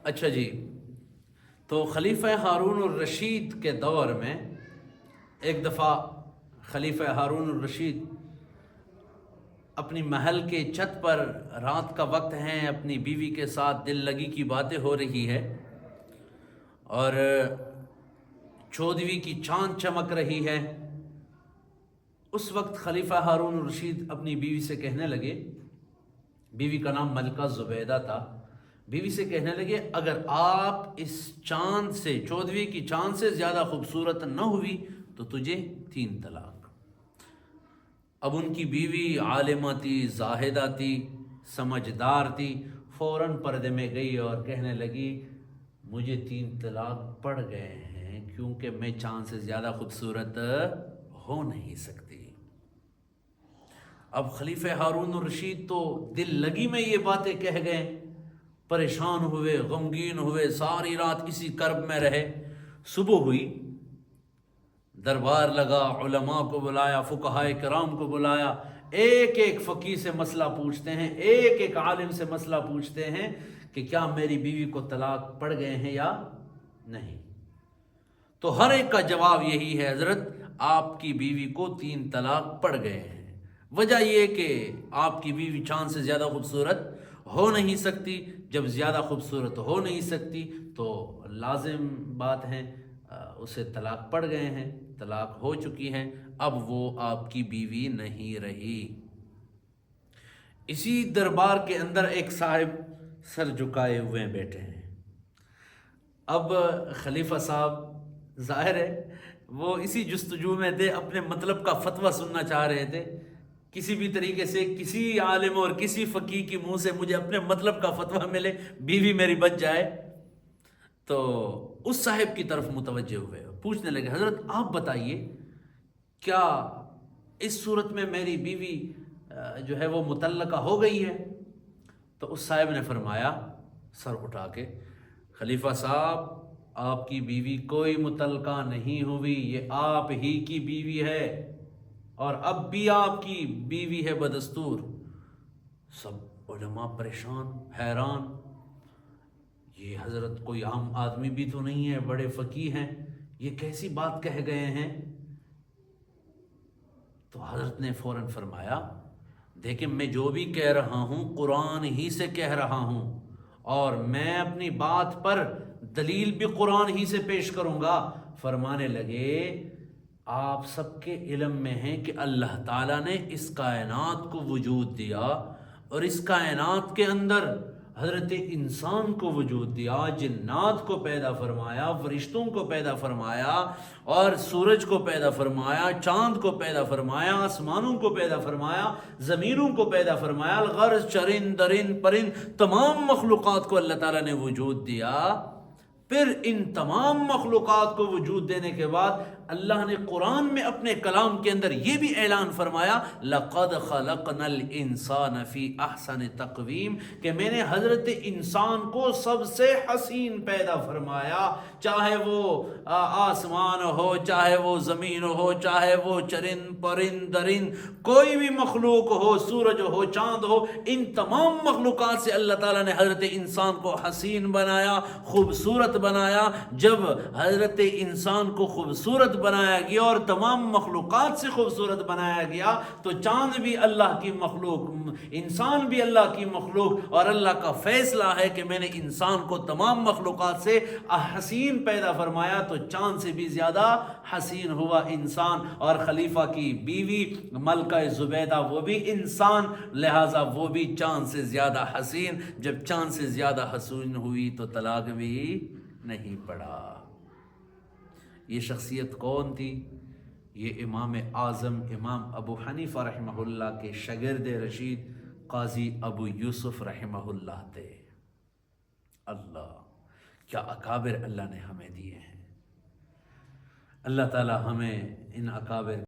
اچھا جی، تو خلیفہ ہارون الرشید کے دور میں ایک دفعہ خلیفہ ہارون الرشید اپنی محل کے چھت پر رات کا وقت ہیں، اپنی بیوی کے ساتھ دل لگی کی باتیں ہو رہی ہے اور چودھویں کی چاند چمک رہی ہے۔ اس وقت خلیفہ ہارون الرشید اپنی بیوی سے کہنے لگے، بیوی کا نام ملکہ زبیدہ تھا، بیوی سے کہنے لگے اگر آپ اس چاند سے، چودھویں کی چاند سے زیادہ خوبصورت نہ ہوئی تو تجھے 3 طلاق۔ اب ان کی بیوی عالمہ تھی، زاہدہ تھی، سمجھدار تھی، فوراً پردے میں گئی اور کہنے لگی مجھے 3 طلاق پڑ گئے ہیں کیونکہ میں چاند سے زیادہ خوبصورت ہو نہیں سکتی۔ اب خلیفہ ہارون الرشید تو دل لگی میں یہ باتیں کہہ گئے، پریشان ہوئے، غمگین ہوئے، ساری رات اسی کرب میں رہے۔ صبح ہوئی، دربار لگا، علماء کو بلایا، فقہائے کرام کو بلایا، ایک ایک فقیہ سے مسئلہ پوچھتے ہیں، ایک ایک عالم سے مسئلہ پوچھتے ہیں کہ کیا میری بیوی کو طلاق پڑ گئے ہیں یا نہیں۔ تو ہر ایک کا جواب یہی ہے حضرت آپ کی بیوی کو 3 طلاق پڑ گئے ہیں۔ وجہ یہ کہ آپ کی بیوی چاند سے زیادہ خوبصورت ہو نہیں سکتی، جب زیادہ خوبصورت ہو نہیں سکتی تو لازم بات ہے اسے طلاق پڑ گئے ہیں، طلاق ہو چکی ہے، اب وہ آپ کی بیوی نہیں رہی۔ اسی دربار کے اندر ایک صاحب سر جھکائے ہوئے بیٹھے ہیں۔ اب خلیفہ صاحب ظاہر ہے وہ اسی جستجو میں تھے، اپنے مطلب کا فتویٰ سننا چاہ رہے تھے، کسی بھی طریقے سے کسی عالم اور کسی فقیہ کی منہ سے مجھے اپنے مطلب کا فتویٰ ملے، بیوی میری بچ جائے۔ تو اس صاحب کی طرف متوجہ ہوئے، پوچھنے لگے حضرت آپ بتائیے کیا اس صورت میں میری بیوی جو ہے وہ مطلقہ ہو گئی ہے؟ تو اس صاحب نے فرمایا سر اٹھا کے، خلیفہ صاحب آپ کی بیوی کوئی مطلقہ نہیں ہوئی، یہ آپ ہی کی بیوی ہے اور اب بھی آپ کی بیوی ہے بدستور۔ سب علماء پریشان، حیران، یہ حضرت کوئی عام آدمی بھی تو نہیں ہے، بڑے فقیہ ہیں، یہ کیسی بات کہہ گئے ہیں؟ تو حضرت نے فوراً فرمایا دیکھیں میں جو بھی کہہ رہا ہوں قرآن ہی سے کہہ رہا ہوں اور میں اپنی بات پر دلیل بھی قرآن ہی سے پیش کروں گا۔ فرمانے لگے آپ سب کے علم میں ہیں کہ اللہ تعالیٰ نے اس کائنات کو وجود دیا اور اس کائنات کے اندر حضرت انسان کو وجود دیا، جنات کو پیدا فرمایا، فرشتوں کو پیدا فرمایا اور سورج کو پیدا فرمایا، چاند کو پیدا فرمایا، آسمانوں کو پیدا فرمایا، زمینوں کو پیدا فرمایا، الغرض چرند درند پرند تمام مخلوقات کو اللہ تعالیٰ نے وجود دیا۔ پھر ان تمام مخلوقات کو وجود دینے کے بعد اللہ نے قرآن میں اپنے کلام کے اندر یہ بھی اعلان فرمایا لَقَدْ خَلَقْنَا الْإِنسَانَ فِي أَحْسَنِ تَقْوِيمٍ کہ میں نے حضرت انسان کو سب سے حسین پیدا فرمایا، چاہے وہ آسمان ہو، چاہے وہ زمین ہو، چاہے وہ چرند پرند درند کوئی بھی مخلوق ہو، سورج ہو، چاند ہو، ان تمام مخلوقات سے اللہ تعالیٰ نے حضرت انسان کو حسین بنایا، خوبصورت بنایا۔ جب حضرت انسان کو خوبصورت بنایا گیا اور تمام مخلوقات سے خوبصورت بنایا گیا تو چاند بھی اللہ کی مخلوق، انسان بھی اللہ کی مخلوق، اور اللہ کا فیصلہ ہے کہ میں نے انسان کو تمام مخلوقات سے حسین پیدا فرمایا تو چاند سے بھی زیادہ حسین ہوا انسان، اور خلیفہ کی بیوی ملکہ زبیدہ وہ بھی انسان، لہٰذا وہ بھی چاند سے زیادہ حسین۔ جب چاند سے زیادہ حسین ہوئی تو طلاق بھی نہیں پڑا۔ یہ شخصیت کون تھی؟ یہ امام اعظم امام ابو حنیفہ رحمہ اللہ کے شاگرد رشید قاضی ابو یوسف رحمہ اللہ تھے۔ اللہ کیا اکابر اللہ نے ہمیں دیے ہیں، اللہ تعالی ہمیں ان اکابر